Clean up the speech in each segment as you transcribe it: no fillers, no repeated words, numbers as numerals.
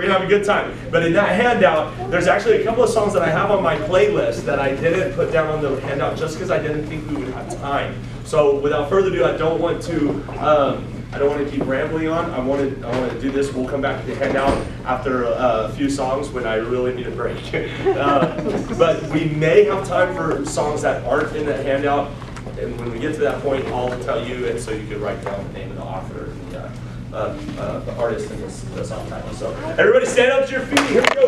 going to have a good time. But in that handout, there's actually a couple of songs that I have on my playlist that I didn't put down on the handout just because I didn't think we would have time. So without further ado, I don't want to keep rambling on. I want to do this. We'll come back to the handout after a few songs when I really need a break. But we may have time for songs that aren't in the handout. And when we get to that point, I'll tell you, and so you can write down the name of the author and the artist and the song title. So everybody stand up to your feet. Here we go.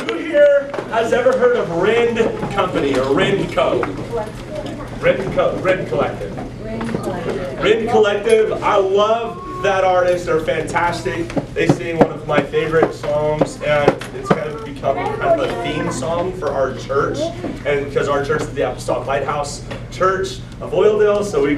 Who here has ever heard of Rend Company or Rend Co? Rend Collective. Rend Collective. I love that artist. They're fantastic. They sing one of my favorite songs, and it's kind of become kind of a theme song for our church. And because our church is the Apostolic Lighthouse Church of Oildale, so we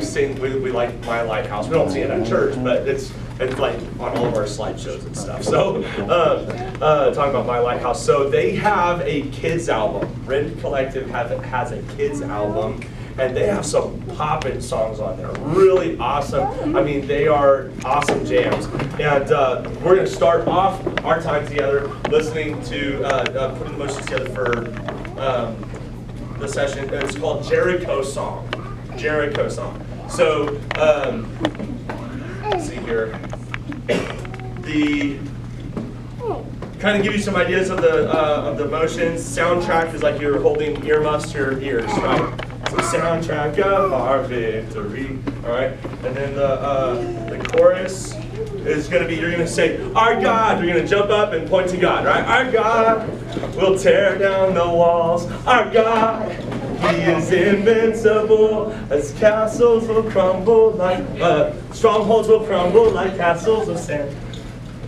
like My Lighthouse. We don't sing it at church, but it's like on all of our slideshows and stuff. So talking about My Lighthouse. So they have a kids album. Rend Collective has a kids album. And they have some poppin' songs on there, really awesome. I mean, they are awesome jams. And we're going to start off our time together listening to, putting the motions together for the session. It's called Jericho Song. Jericho Song. So, let's see here. Kind of give you some ideas of the motions. Soundtrack is like you're holding earmuffs to your ears, right? So soundtrack of our victory, all right? And then the chorus is going to be, you're going to say, our God. You're going to jump up and point to God, right? Our God will tear down the walls. Our God, He is invincible. As castles will crumble like, strongholds will crumble like castles of sand.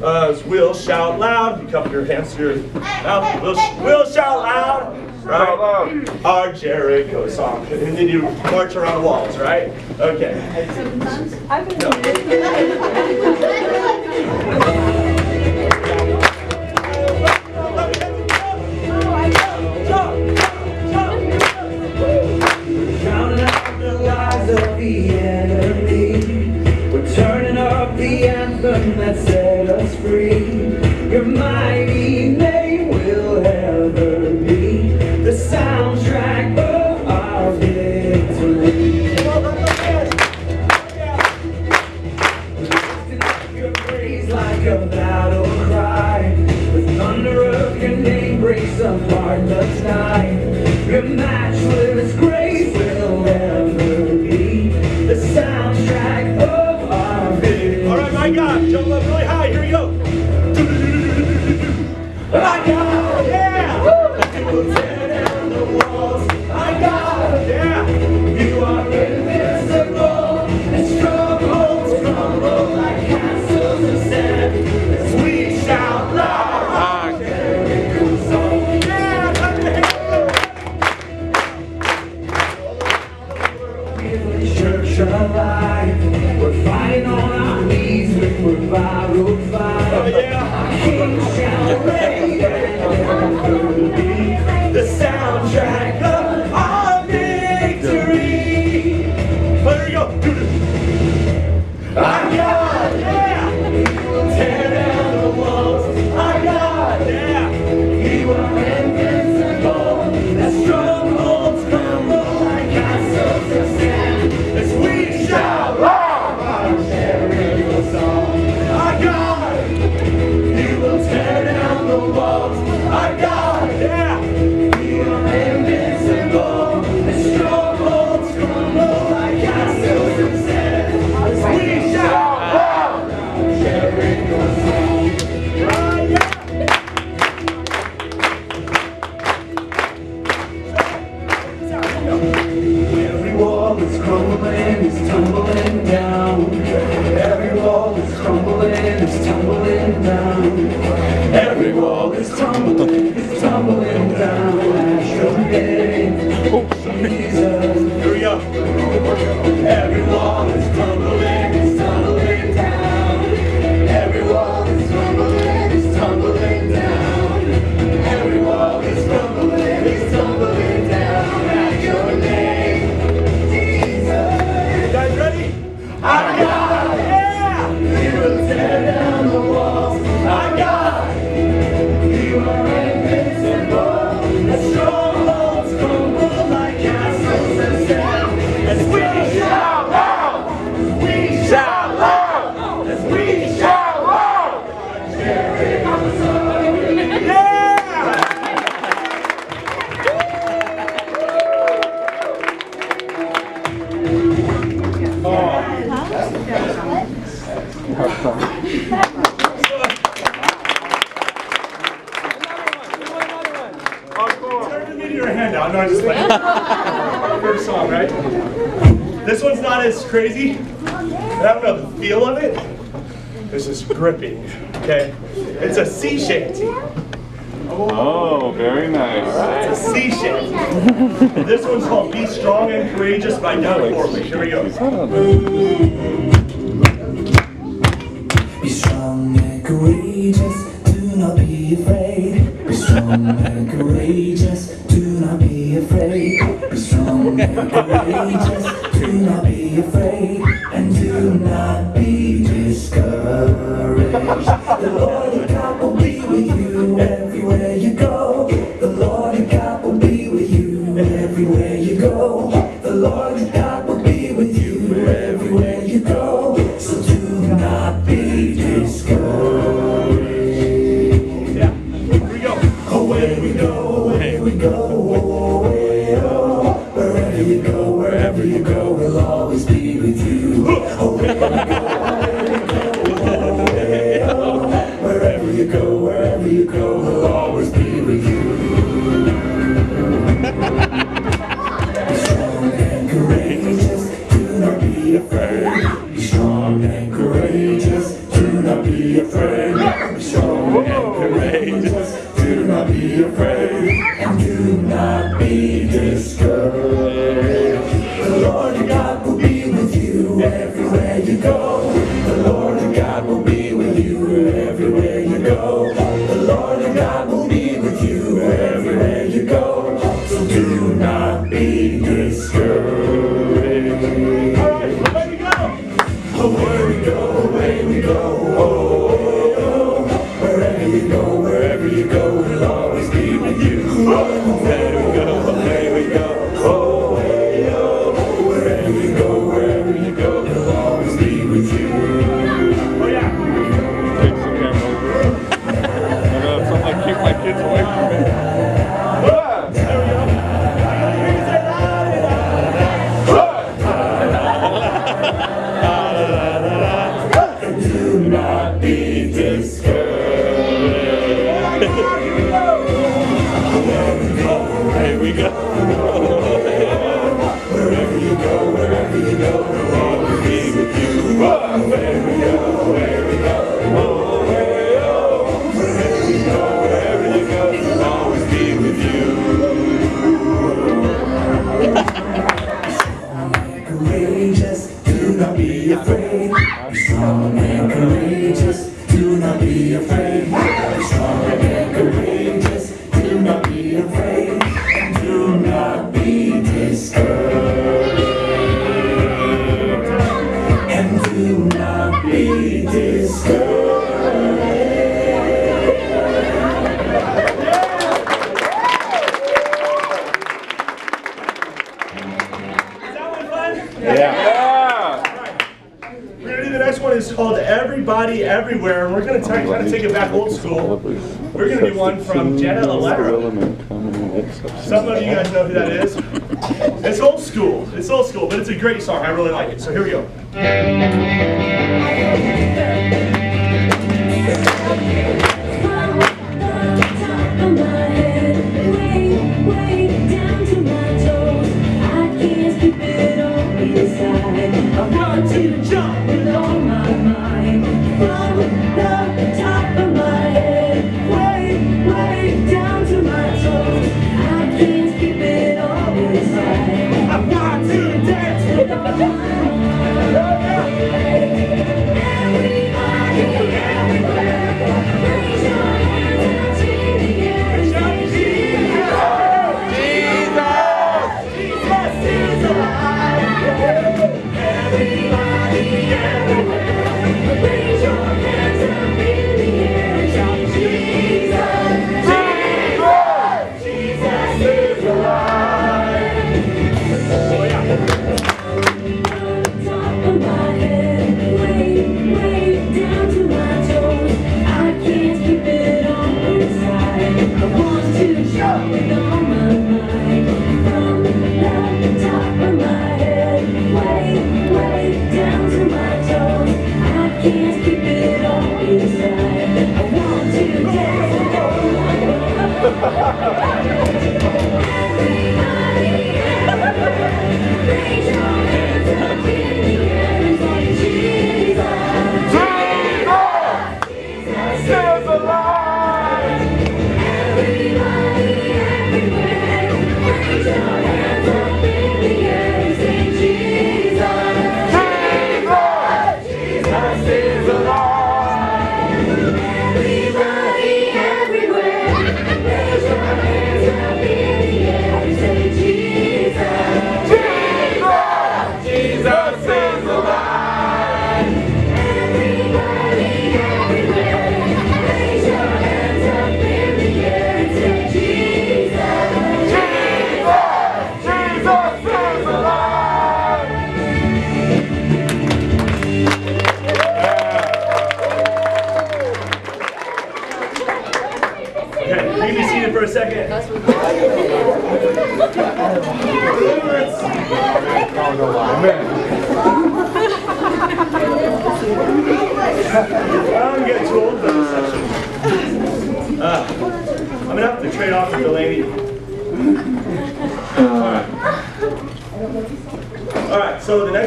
We'll shout loud. You cup your hands to your mouth. We'll shout loud. Right? Our Jericho song. And then you march around walls, right? Okay. No. Counting out the lies of the enemy. We're turning up the anthem that set us free. Your mighty name will ever be the soundtrack of our victory. Lifting up your praise like a battle cry. The thunder of your name breaks apart the sky. Your matchless grace will ever be the soundtrack of our victory. All right, my God, jump up really high. Here we go. My God, yeah! You will tear down the walls. My God, yeah! You are invincible, and strongholds crumble like castles of sand. As we shout loud, Jericho song. Yeah, clap your hands. We're the church alive. We're fighting on our knees with revival fire. Oh yeah! King shall reign. The soundtrack of our victory. There we go. Our God, yeah. He will tear down the walls. Our God, yeah. He will invincible. As strongholds crumble like castles of sand. As we shout loud our Jericho song. Our God, He will tear down the walls. Our God, yeah. You are invincible. And strongholds crumble like castles of sand. As we shout loud our Jericho song. Oh, yeah. Every wall is crumbling, it's tumbling down. Every wall is crumbling, it's tumbling down. Every wall is tumbling, it's tumbling down. At your name, Jesus. Here we go. Every wall is crumbling, it's tumbling down. Every wall is crumbling, it's tumbling down. Every wall is crumbling, it's tumbling down. At your name, Jesus. You guys ready? Turn to me to your handout. No, I'm just playing. First song, right? This one's not as crazy. I don't know the feel of it. This is gripping. Okay? It's a sea shanty. Oh, very nice. It's a sea shanty. This one's called Be Strong and Courageous by Doug Corley. Here we go. Be strong and courageous, do not be afraid. Be strong and courageous, do not be afraid. Be strong and courageous, do not be afraid. And do not be discouraged. The Lord your God will be with you everywhere you go. The Lord your God will be with you everywhere you go. The Lord your God will be with you everywhere you go. So do not be discouraged. Yeah. Here we go. Away we go, away we go, away, oh. Wherever you go, we'll always be with you. Away we go, away, oh. Wherever you go, we'll always be with you. Be strong and courageous, do not be afraid. Be strong and courageous, do not be afraid. Be strong and courageous, do not be afraid. And do not be discouraged. The Lord your God will be with you everywhere you go. The Lord your God will be with you everywhere you go. The Lord your God will be with you everywhere you go. So do not be discouraged. All right, away we go. Away we go, away we go. Oh, oh, oh. Wherever you go, we'll always be with you. Away we go, away we go. Oh, hey, oh. Wherever you go, we'll always be with you. Oh yeah. Takes the camera over. I know, something like keep my kids away from me. There we go. Do not be discouraged. Here we go. Wherever you go, we'll always be with you. Wherever we go, oh, hey, oh. Wherever you go, we'll always be with you. Courageous, do not be afraid. Be strong and courageous, do not be afraid. Be strong and courageous, do not be afraid. And do not be discouraged. And do not be discouraged. Is that one fun? Yeah. We're gonna do the next one. Is called Everybody Everywhere, and we're gonna kind of take it back old school. We're gonna do one from Jenna Alera. Some of you guys know who that is. It's old school. It's old school, but it's a great song. I really like it. So here we go. I want to jump with all my mind from the top of my head, way, way down to my toes. I can't keep it all inside. I want to dance with all my mind. Everybody, everywhere, raise your hands and sing the air. Shout Jesus! Jesus! Jesus is alive! Everybody,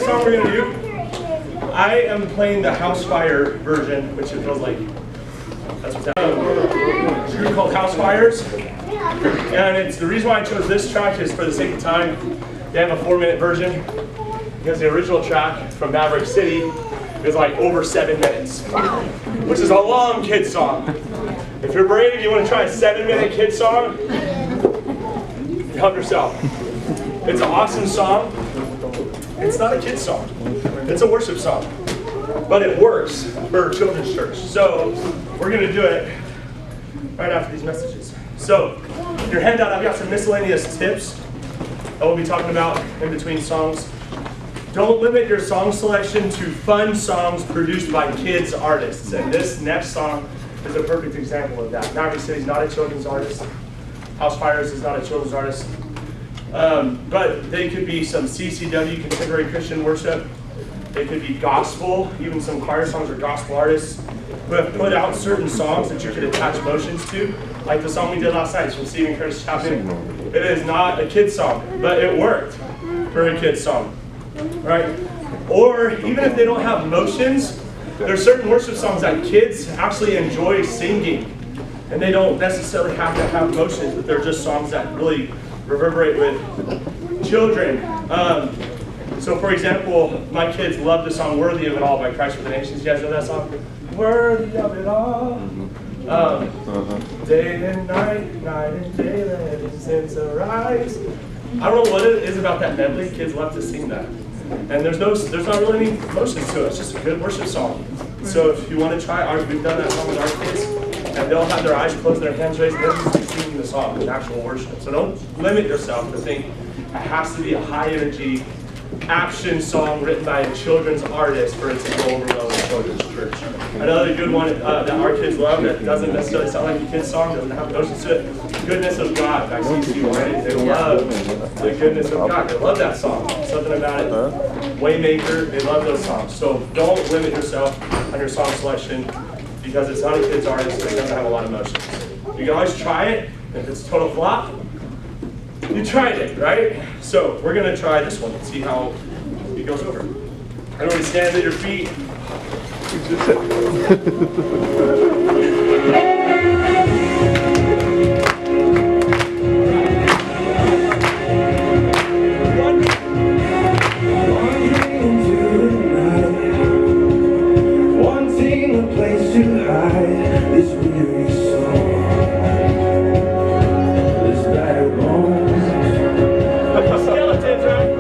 song we're gonna do, I am playing the House Fire version, which it feels like that's what's happening. It's a group called House Fires, and it's the reason why I chose this track is for the sake of time. They have a 4-minute version because the original track from Maverick City is like over 7 minutes, which is a long kid song. If you're brave, you want to try a 7-minute kid song, help yourself. It's an awesome song. It's not a kid song. It's a worship song, but it works for children's church. So we're going to do it right after these messages. So your handout, I've got some miscellaneous tips that we'll be talking about in between songs. Don't limit your song selection to fun songs produced by kids artists. And this next song is a perfect example of that. Maverick City is not a children's artist. House Fires is not a children's artist. But they could be some CCW, contemporary Christian worship. They could be gospel, even some choir songs or gospel artists who have put out certain songs that you could attach emotions to, like the song we did last night from Stephen Curtis Chapman. It is not a kid's song, but it worked for a kid's song, right? Or even if they don't have emotions, there's certain worship songs that kids actually enjoy singing, and they don't necessarily have to have emotions, but they're just songs that really reverberate with children. So for example, my kids love the song Worthy of It All by Christ for the Nations. You guys know that song? Worthy of it all. Day and night, night and day, let incense arise. I don't know what it is about that medley. Kids love to sing that. And there's not really any emotions to it. It's just a good worship song. So if you want to try ours, we've done that song with our kids, and they'll have their eyes closed, their hands raised, and they'll just be singing the song in actual worship. So don't limit yourself to think it has to be a high energy action song written by a children's artist for it to go over well in children's church. Another good one that our kids love that doesn't necessarily sound like a kid's song, doesn't have emotions to it, Goodness of God by CMW. They love the goodness of God. They love that song. Something about it. Waymaker, they love those songs. So don't limit yourself on your song selection because it's not a kid's artist and it doesn't have a lot of emotions. You can always try it. If it's a total flop, you tried it, right? So we're going to try this one and see how it goes over. Everybody stand at your feet. Wanting a place to hide this weary soul. Skeletons, right?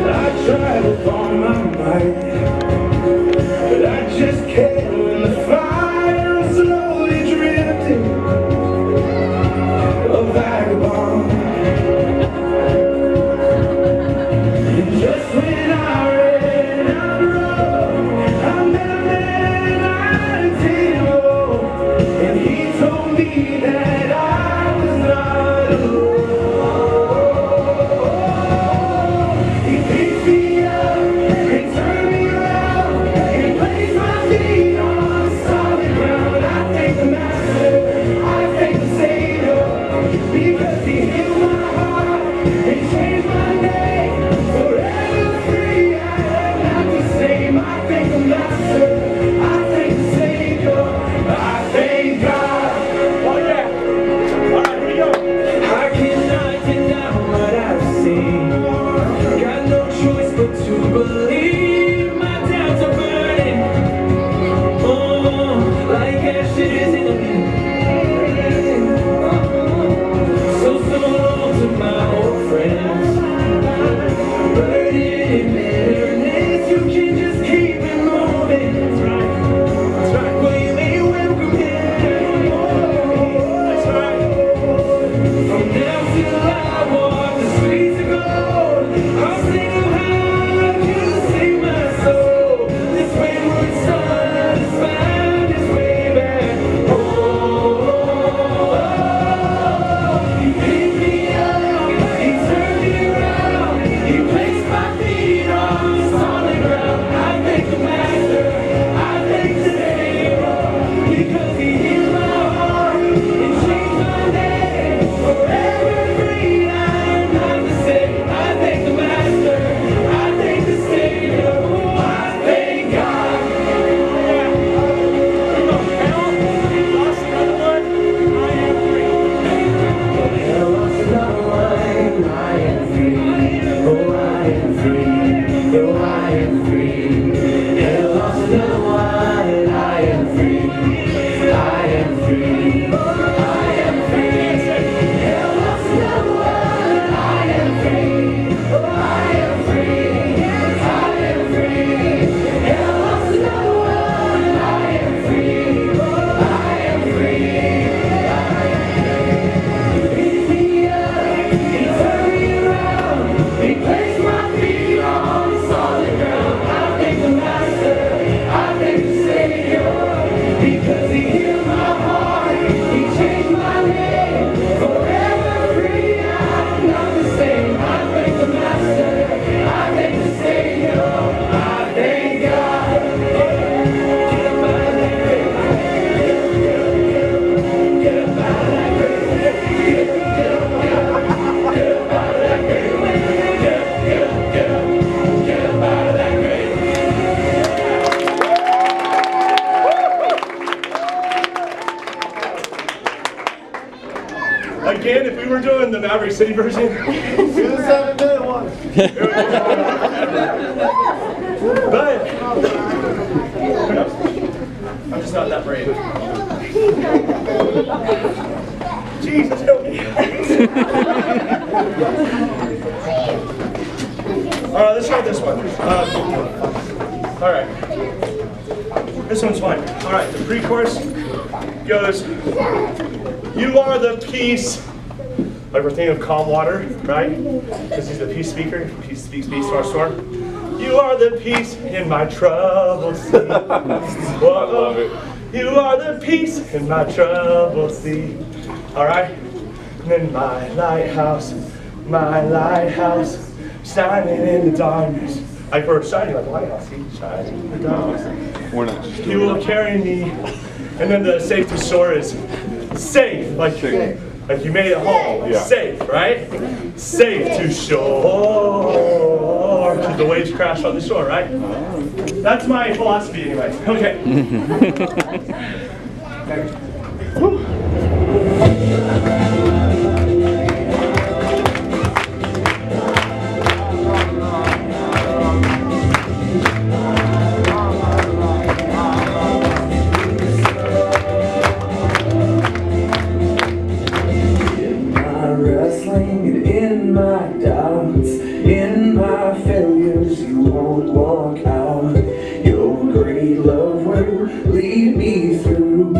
I try with all my might, but I just can't win the fight. am free. Get lost in the wine, I am free. I am free. I am free. Get lost in the wine, I am free. I am free. I am free. Get lost in the wine, I am free. I am free. Pick me up, he turned me around, he placed my feet on solid ground. I thank the Master, I thank the Savior, because he healed my heart, he changed my name, forever free, I'm not the same. I thank the Master, I thank the Savior, I thank God. Get up out of that grave, get up out of that grave, get up out of that grave, get up out of that grave. Again, if we were doing the Maverick City version, Do the 7-minute one. but I'm just not that brave. Jesus, help me. All right, let's try this one. All right, this one's fine. All right, the pre-chorus goes, you are the peace. Like we're thinking of calm water, right? Because he's the peace speaker. He speaks peace to our storm. You are the peace in my troubled sea. I love it. You are the peace in my troubled sea. All right? And then my lighthouse, shining in the darkness. Like we're shining like a lighthouse. See? Shining in the darkness. We're not just You will carry me. And then the safe to shore is safe. Like you made it home. Yeah. Safe, right? Safe to shore. Because the waves crash on the shore, right? That's my philosophy anyway. Okay. Wrestling and in my doubts, in my failures, you won't walk out. Your great love will lead me through.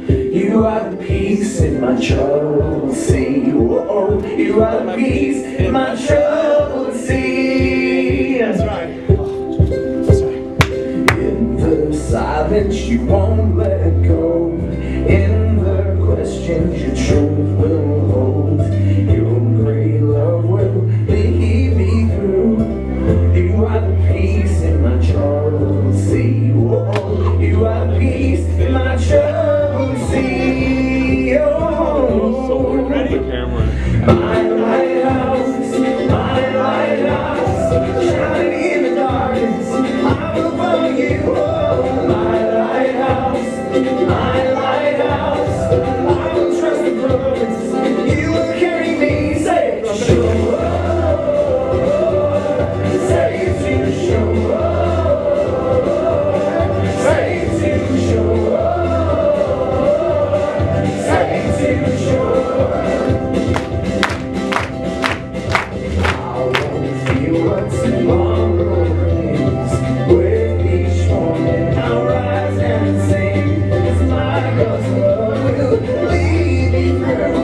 You are the peace in my troubled sea. Whoa, you are the peace in my troubled sea. That's right. In the silence, you won't let go. In the questions, your truth will hold. Your great love will lead me through. You are the peace in my troubled sea. Whoa, you are the peace in my troubled sea. Oh, the camera. my lighthouse, shining in the darkness, I will follow you. Oh, my lighthouse, I will trust the promise. You will carry me safe to shore, safe to shore, safe to shore, safe to shore. I won't feel what tomorrow brings. With each morning I'll rise and sing, 'cause my God's love will lead me through.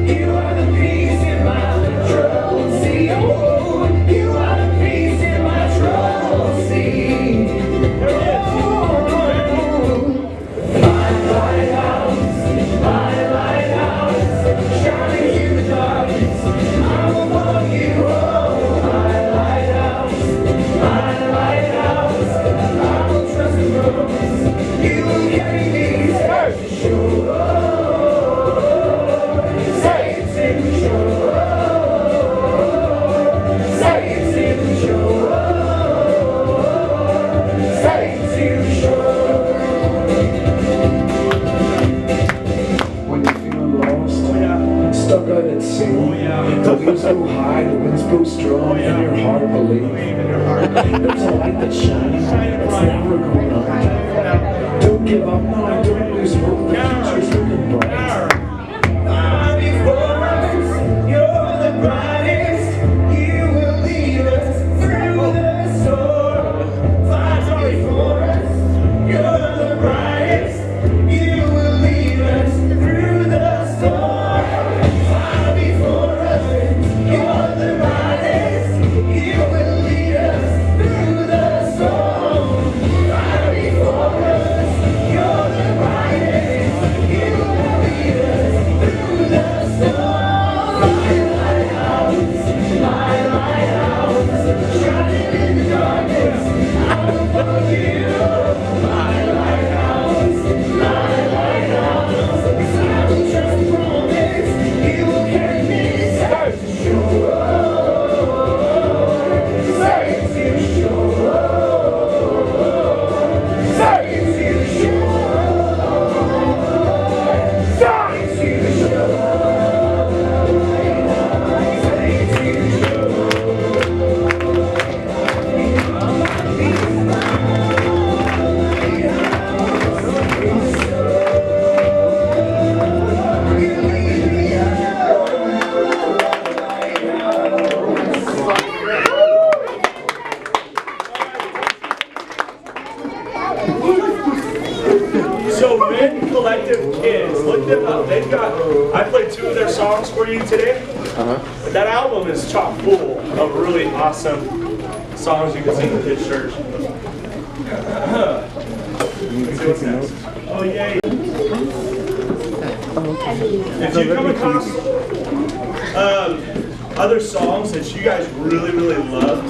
You are the peace in my troubled sea. Oh, you are the peace in my troubled sea. Oh, my lighthouse, shining in the darkness, I will follow you. Oh, my lighthouse, I will trust the promise. You will carry me safe to shore, safe to shore, safe to shore, safe to shore. When you feel lost, stuck out at sea, the winds go high, the winds blow strong, and your heart believes. There's a light that light shining bright, it's never gonna end. Don't give up, no, don't lose hope, the future's looking bright. Far before us, you're the brightest. You will lead us through the storm. Far before us, you're the brightest. You will lead us through the storm. Far before us, you're the brightest. You will lead us through the storm. Far before us, you're the brightest. You will lead us through the storm. My lighthouse, shining in the darkness. I will follow you. My lighthouse, I will trust the promise. He will carry me safe to shore. Safe to shore. Safe to shore. Safe to shore. So Men Collective Kids, look them up. They've got, I played 2 of their songs for you today. But that album is chock full of really awesome songs you can sing in kids' church. Let's see what's next. Oh, yay. If you come across other songs that you guys really, really love,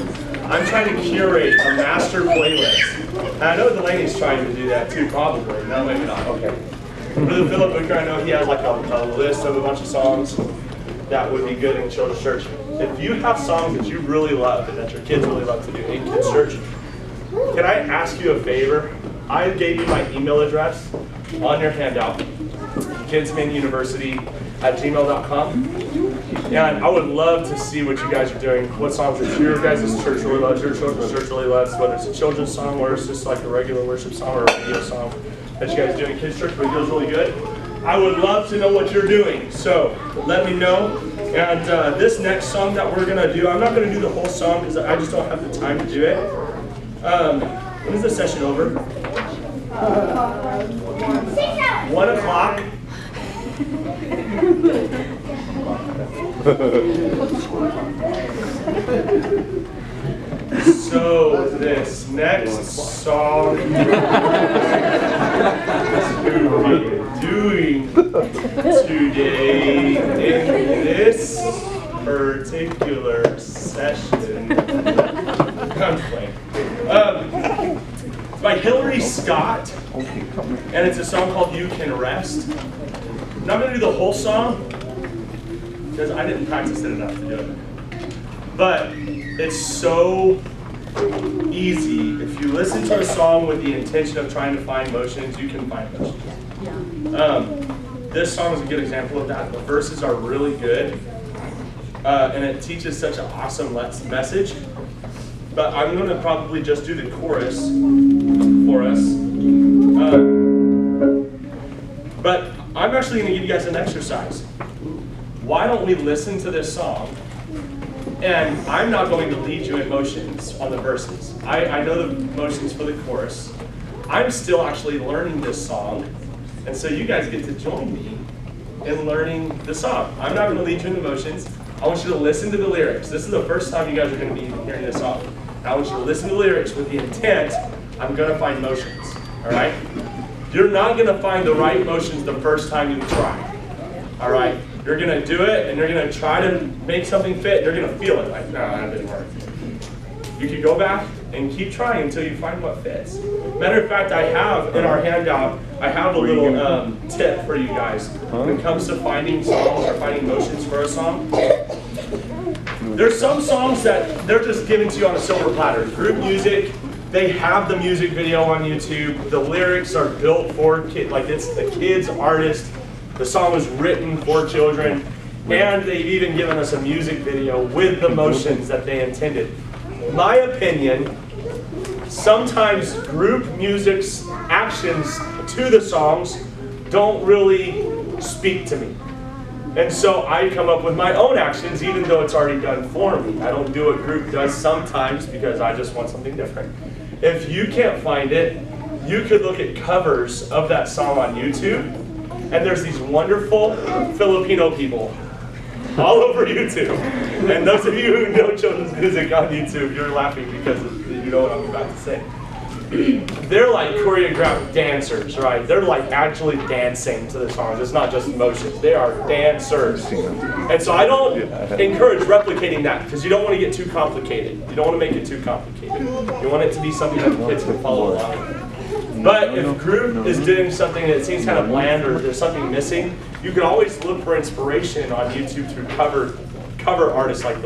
I'm trying to curate a master playlist. And I know Delaney's trying to do that too, probably. No, maybe not. Okay. Brother Philip Booker, I know he has like a list of a bunch of songs that would be good in children's church. If you have songs that you really love and that your kids really love to do in kids' church, can I ask you a favor? I gave you my email address on your handout, kidsmanuniversity@gmail.com. And I would love to see what you guys are doing, what songs that your guys' church really loves, your children's church really loves, whether it's a children's song or it's just like a regular worship song or a video song that you guys do in kids' church, but it feels really good. I would love to know what you're doing, so let me know. And this next song that we're gonna do, I'm not gonna do the whole song because I just don't have the time to do it. When is the session over? 1 o'clock. So this next song we're doing today in this particular session, I'm playing. By Hillary Scott, and it's a song called "You Can Rest." I'm not going to do the whole song because I didn't practice it enough to do it. But it's so easy. If you listen to a song with the intention of trying to find motions, you can find motions. This song is a good example of that. The verses are really good, and it teaches such an awesome message. But I'm going to probably just do the chorus for us. But I'm actually going to give you guys an exercise. Why don't we listen to this song? And I'm not going to lead you in motions on the verses. I know the motions for the chorus. I'm still actually learning this song. And so you guys get to join me in learning the song. I'm not going to lead you in the motions. I want you to listen to the lyrics. This is the first time you guys are going to be hearing this song. I want you to listen to the lyrics with the intent, I'm going to find motions. All right? You're not going to find the right motions the first time you try. All right? You're going to do it, and you're going to try to make something fit. You're going to feel it. Like, no, that didn't work. You can go back and keep trying until you find what fits. Matter of fact, I have in our handout, I have a little tip for you guys when it comes to finding songs or finding motions for a song. There's some songs that they're just given to you on a silver platter. Group music, they have the music video on YouTube. The lyrics are built for kids, like it's the kid's artist. The song was written for children, and they've even given us a music video with the motions that they intended. My opinion, sometimes group music's actions to the songs don't really speak to me. And so I come up with my own actions even though it's already done for me. I don't do what group does sometimes because I just want something different. If you can't find it, you could look at covers of that song on YouTube, and there's these wonderful Filipino people all over YouTube. And those of you who know children's music on YouTube, you're laughing because you know what I'm about to say. They're like choreographed dancers, right? They're like actually dancing to the songs. It's not just motions. They are dancers. And so I don't encourage replicating that because you don't want to get too complicated. You don't want to make it too complicated. You want it to be something that the kids can follow along. But if group is doing something that seems kind of bland or there's something missing, you can always look for inspiration on YouTube through cover artists like I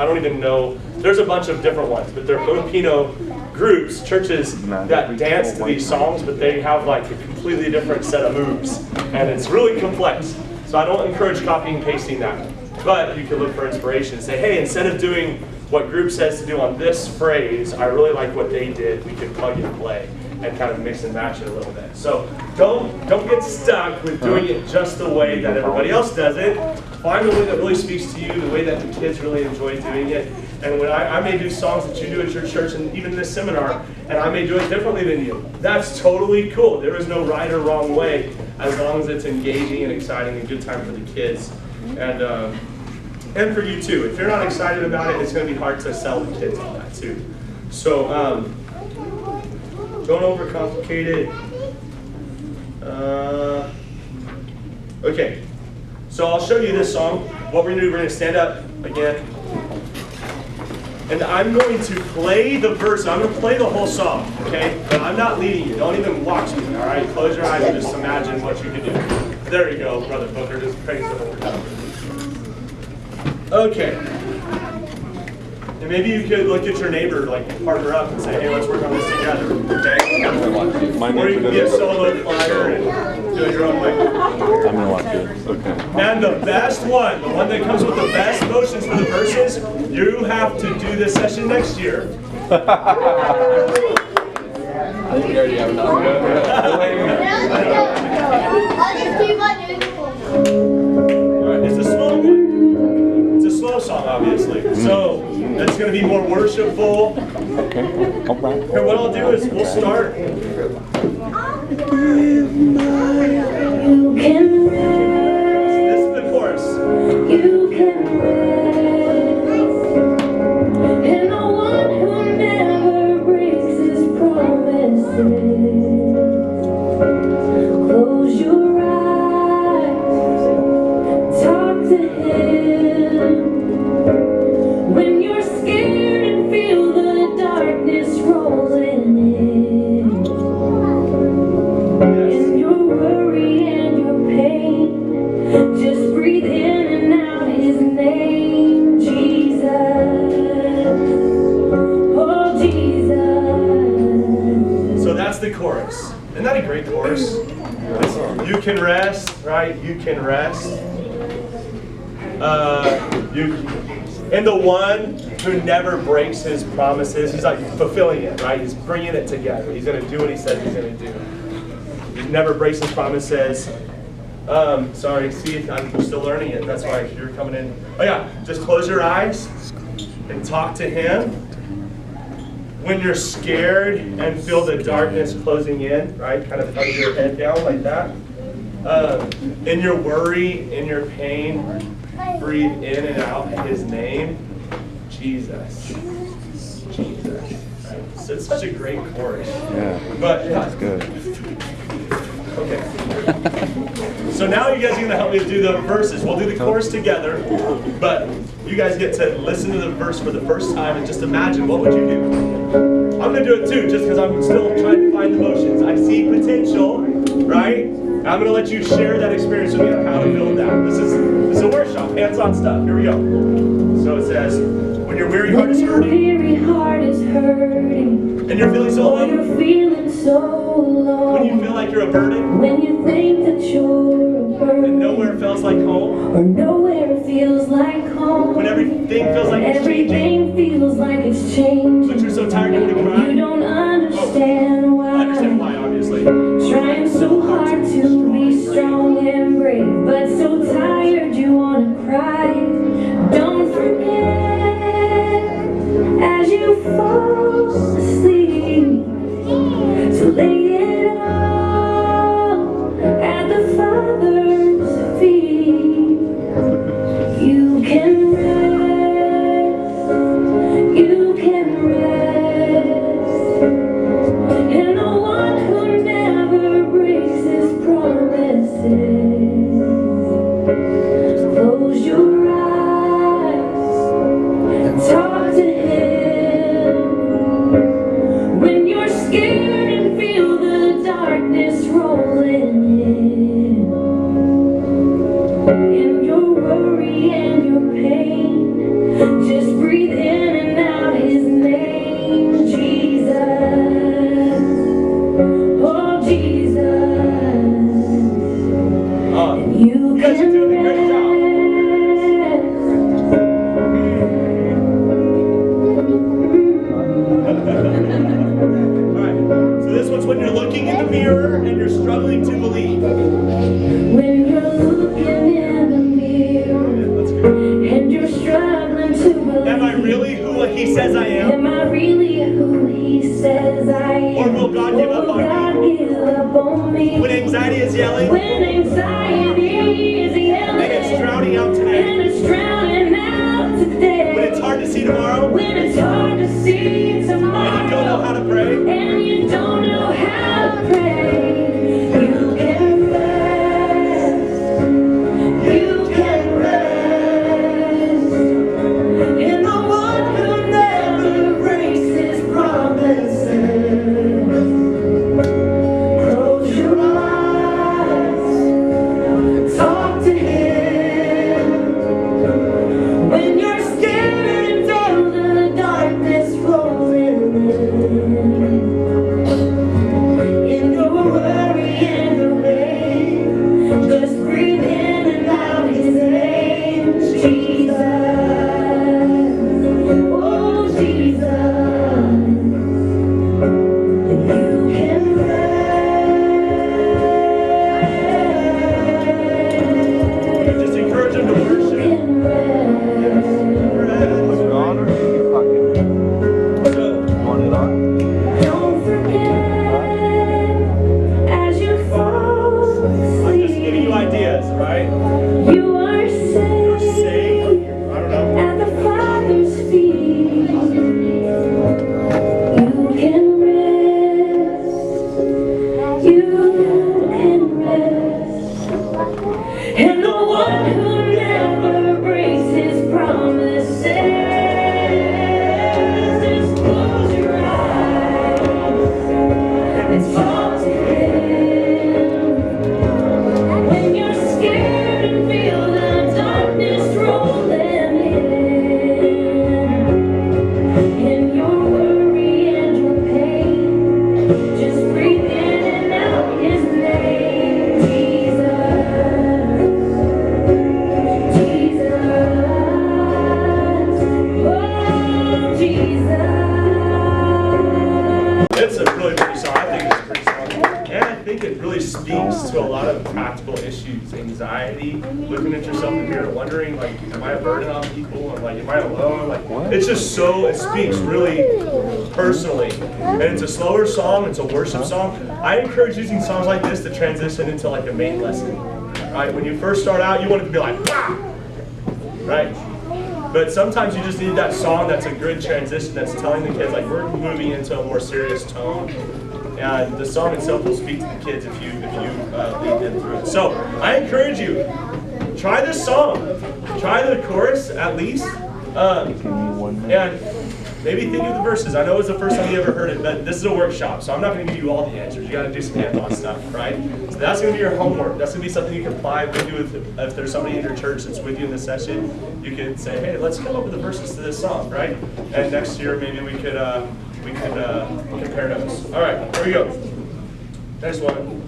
don't even know, there's a bunch of different ones, but they're Filipino groups, churches that dance to these songs, but they have like a completely different set of moves, and it's really complex. So I don't encourage copying and pasting that, but you can look for inspiration and say, hey, instead of doing what group says to do on this phrase, I really like what they did, we can plug and play and kind of mix and match it a little bit. So don't get stuck with doing it just the way that everybody else does it. Find the way that really speaks to you, the way that the kids really enjoy doing it. And when I may do songs that you do at your church and even this seminar, and I may do it differently than you, that's totally cool. There is no right or wrong way as long as it's engaging and exciting and a good time for the kids. And for you too. If you're not excited about it, it's going to be hard to sell the kids on that too. So don't overcomplicate it. Okay, so I'll show you this song. What we're going to do, we're going to stand up again. And I'm going to play the verse. I'm going to play the whole song, okay? But I'm not leading you. Don't even watch me, all right? Close your eyes and just imagine what you can do. There you go, Brother Booker. Just praise the Lord. Okay. And maybe you could look at your neighbor, like partner up and say, hey, let's work on this together, okay? Or you can be a solo flyer and do it your own way. I'm gonna watch it. Okay. And the best one, the one that comes with the best motions for the verses, you have to do this session next year. I think we already have enough. Alright, it's a slow one. It's a slow song, obviously. So it's going to be more worshipful. Okay. All right. And what I'll do is we'll start. You can rest. This is the chorus. You can rest in the one who never breaks his promises. Close your eyes, talk to him. When you're scared and feel the darkness rolling in, in your worry and your pain, just breathe in and out his name, Jesus. Oh, Jesus. So that's the chorus. Isn't that a great chorus? You can rest, right? You can rest. And the one who never breaks his promises, he's like fulfilling it, right? He's bringing it together. He's going to do what he says he's going to do. He never breaks his promises. Sorry, see, I'm still learning it. That's why you're coming in. Oh yeah, just close your eyes and talk to him. When you're scared and feel the darkness closing in, right? Kind of put your head down like that. In your worry, in your pain, breathe in and out his name, Jesus. Jesus. Right? So it's such a great chorus. Yeah. But yeah. That's good. Okay. So now you guys are going to help me do the verses. We'll do the chorus together, but you guys get to listen to the verse for the first time and just imagine, what would you do? I'm going to do it too, just because I'm still trying to find the motions. I see potential, right? I'm going to let you share that experience with me on how to build that. This is a workshop, hands-on stuff. Here we go. So it says, when your weary heart is hurting, and you're feeling so alone, when you feel like you're a burden, when you think that you're a burden, and nowhere feels like home, or nowhere feels like home, when everything feels like it's changing, everything feels like it's changing, but you're so tired you want to cry. you don't understand why. I understand why, obviously. Trying so hard to be strong and brave, but so tired you want to cry. Don't forget as you fall asleep to lay it all at the Father's feet. You can rest, you can rest in the one who never breaks his promises. Close your eyes and talk to him when you're scared and feel the darkness rolling in your worry and your pain. Just breathe in and out his name, Jesus. Oh, Jesus. You guys are can doing a great job. Alright, so this one's when you're looking in the mirror and you're struggling to believe. When you're looking in the mirror Let's go. and you're struggling to believe. Am I really who he says I am? Am I really who he says I am? Or will God give up on me? God give up on me? When anxiety is yelling When anxiety is yelling and it's drowning out and today. it's drowning out today. When it's hard to see tomorrow When it's hard to see tomorrow. and you don't know how to pray. And you don't know how to pray. You can rest. You can rest in the one who never breaks his promises. Close your eyes. Talk to him when you're scared and feel the darkness rolling in your worry and your pain. Just breathe in and out his name, Jesus. Oh, Jesus. And you can rest. Just encourage him to You worship. can rest. On or you fucking So, on it on? Don't forget as you fall I'm just giving you asleep, ideas, right? you are You're safe safe. I don't know. at the Father's feet. You can rest, you can rest, and the one who never breaks his promises. Just close your eyes and talk to him when you're scared and feel the darkness rolling in your worry and your pain. Just breathe in and out his name, Jesus. Jesus. Oh, Jesus. It's a really pretty song. I think it's a pretty song. And I think it really speaks to a lot of practical issues. Anxiety, looking at yourself in the mirror, wondering, like, am I a burden on people? Or, like, am I alone? Like, it's just so, it speaks really personally. And it's a slower song. It's a worship song. I encourage using songs like this to transition into, like, a main lesson. Right? When you first start out, you want it to be like, wow! Right? But sometimes you just need that song that's a good transition that's telling the kids, like, we're moving into a more serious tone. And the song itself will speak to the kids if you lead them through it. So I encourage you, try this song. Try the chorus at least. And Maybe think of the verses. I know it's the first time you ever heard it, but this is a workshop, so I'm not going to give you all the answers. You got to do some hands-on stuff, right? So that's going to be your homework. That's going to be something you can apply with you. If there's somebody in your church that's with you in this session, you can say, hey, let's come up with the verses to this song, right? And next year maybe we could compare notes. All right, here we go. Next one.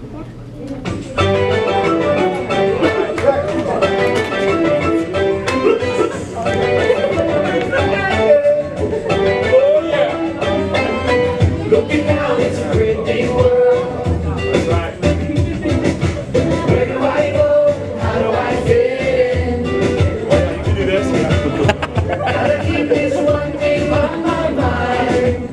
Looking down, it's a great big world. That's right. Where do I go? How do I fit in? You can do this. Gotta keep this one thing on my mind.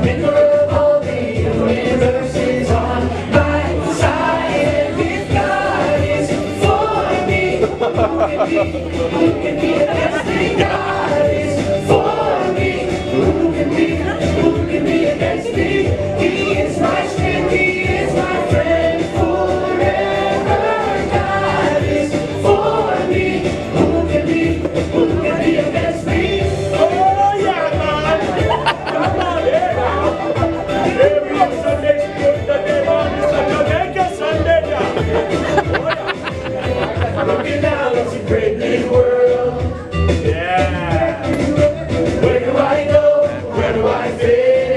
Maker of all the universe is on my side. And if God is for me, who can be against me? God is for me. Who can be against me? He is my strength, He is my friend forever. God is for me. Who can be against me? Oh yeah, man! Come on, yeah! Every Sunday, Sunday morning, Sunday, Sunday, yeah! Looking down, it's a great big world. Yeah! Where do I go? Where do I fit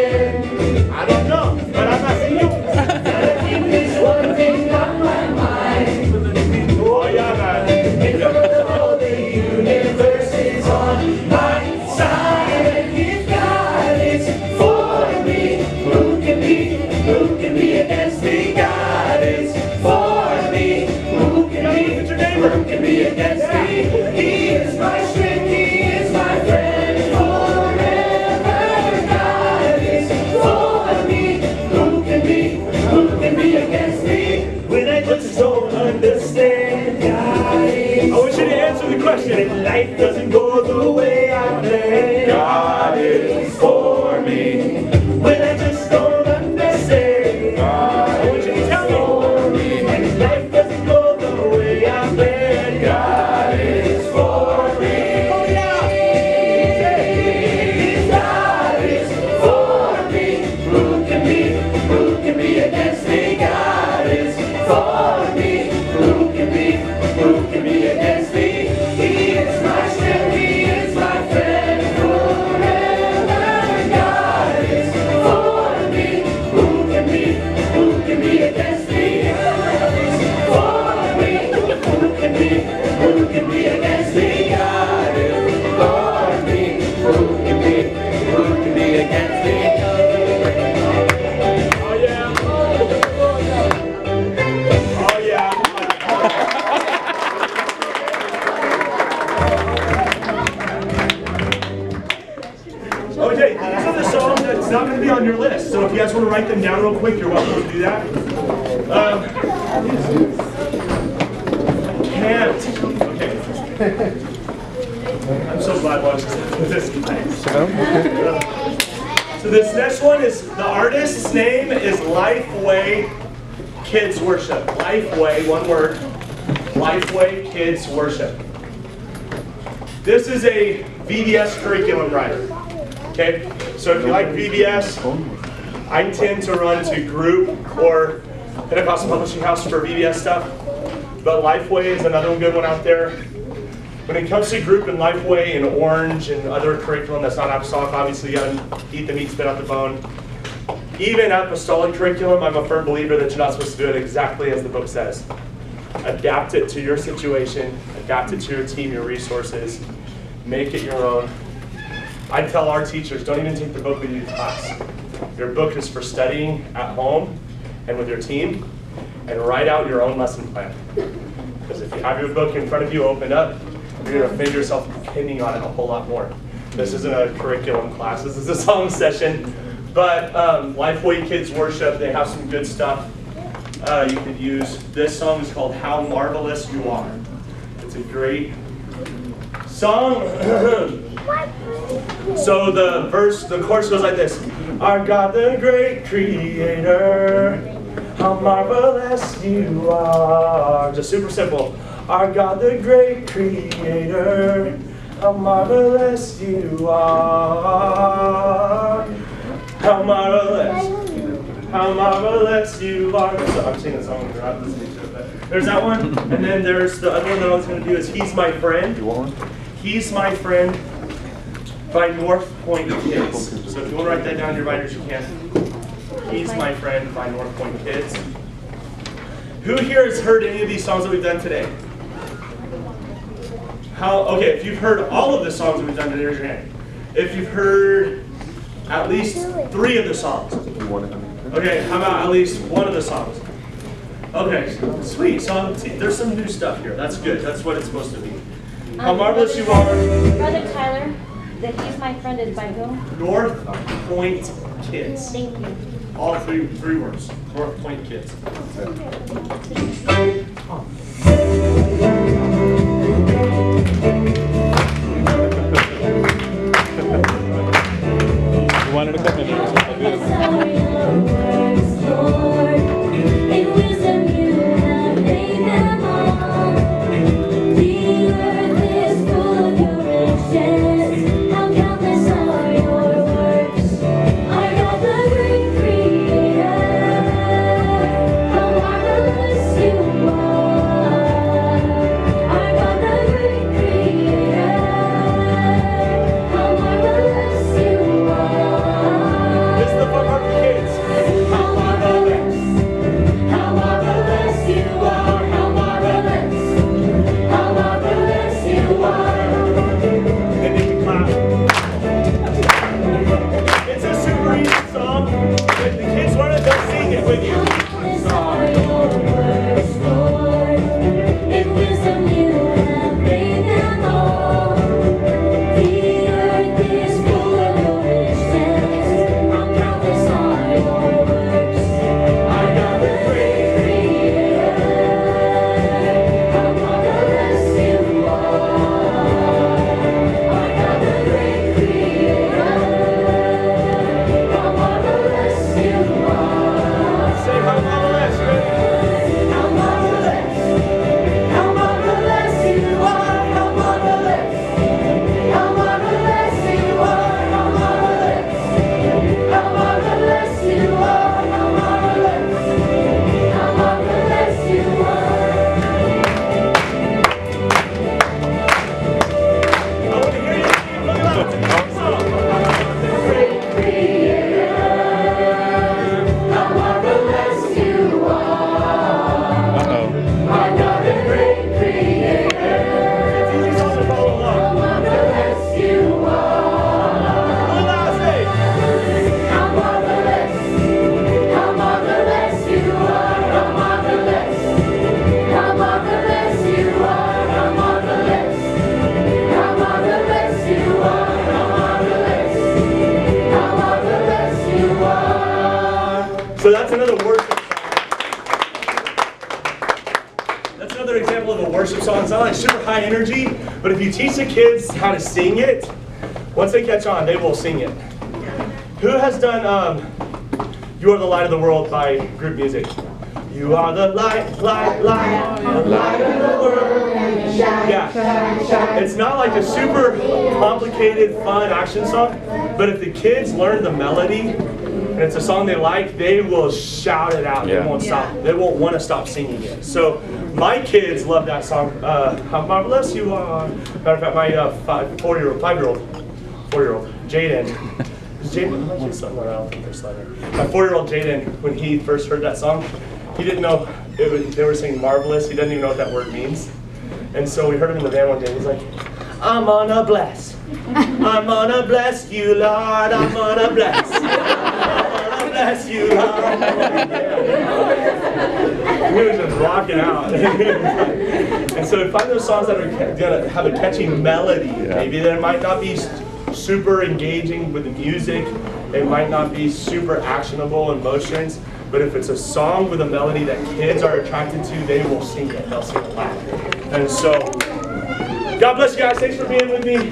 in? I don't know, but I'm asking you. Gotta keep this one thing on my mind. Oh yeah, man! Maker of all the universe is on my side. And if God is for me, who can be against me? God is for me. Who can be against me? He is my strength, He is my friend forever. God is for me. Who can be against me? When I just don't understand, God is. I want you to answer the question. When life doesn't go the way I planned, God is for me. when I just don't understand, I want you to tell me. for me. When life doesn't go the way I planned, God is for me. Oh yeah! If God is for me, who can be against me? God is for me. Who can be against me? He is my strength, He is my friend forever. God is for me. Who can be against me? God is for me. Who can be against me? God is for me. Who can be against me? Oh yeah! Oh yeah! Okay, these are the songs that's not going to be on your list. So if you guys want to write them down real quick, you're welcome to do that. Can't. Okay. I'm so glad watching this guy. So this next one is, the artist's name is Lifeway Kids Worship. Lifeway, one word. Lifeway Kids Worship. This is a VBS curriculum writer. Okay, so if you like VBS, I tend to run to Group or Pentecostal Publishing House for VBS stuff, but Lifeway is another good one out there. When it comes to Group and Lifeway and Orange and other curriculum that's not apostolic, obviously you gotta eat the meat, spit out the bone. Even apostolic curriculum, I'm a firm believer that you're not supposed to do it exactly as the book says. Adapt it to your situation, adapt it to your team, your resources, make it your own. I tell our teachers, don't even take the book with you to class. Your book is for studying at home and with your team, and write out your own lesson plan. Because if you have your book in front of you opened up, you're going to find yourself depending on it a whole lot more. This isn't a curriculum class, this is a song session. But Lifeway Kids Worship, they have some good stuff you could use. This song is called How Marvelous You Are. It's a great song. So the chorus goes like this. Our God the great creator, how marvelous you are. Just super simple. Our God the great creator, how marvelous you are. How marvelous. How marvelous you are. So I'm singing a song and you're not listening to it, but there's that one. And then there's the other one that I was going to do is He's My Friend. You want one? He's My Friend by North Point Kids. So if you want to write that down in your writers, you can. He's My Friend by North Point Kids. Who here has heard any of these songs that we've done today? Okay, if you've heard all of the songs that we've done today, raise your hand. If you've heard at least 3 of the songs. You want it? Okay, how about at least 1 of the songs? Okay, sweet. So let's see, there's some new stuff here. That's good. That's what it's supposed to be. How marvelous you are. Brother Tyler, that He's My Friend is by whom? North Point Kids. Thank you. All three words. North Point Kids. You wanted to come in here. So that's another worship song. That's another example of a worship song. It's not like super high energy, but if you teach the kids how to sing it, once they catch on, they will sing it. Who has done You Are the Light of the World by group music? You are the light, light, light, the light of the world. Yeah. It's not like a super complicated, fun action song, but if the kids learn the melody, and it's a song they like, they will shout it out. They won't stop. They won't want to stop singing it. So my kids love that song. How marvelous you are. Matter of fact, my 4-year-old, Jaden. Jaden, somewhere else. My 4-year-old Jaden, when he first heard that song, he didn't know they were saying marvelous. He doesn't even know what that word means. And so we heard him in the van one day. He's like, I'm gonna bless. I'm gonna bless you, Lord. I'm gonna bless. Bless you, Lord. He was just rocking out. And so find those songs that are gonna have a catchy melody. Maybe that might not be super engaging with the music. It might not be super actionable emotions. But if it's a song with a melody that kids are attracted to, they will sing it. They'll sing it loud. And so, God bless you guys. Thanks for being with me.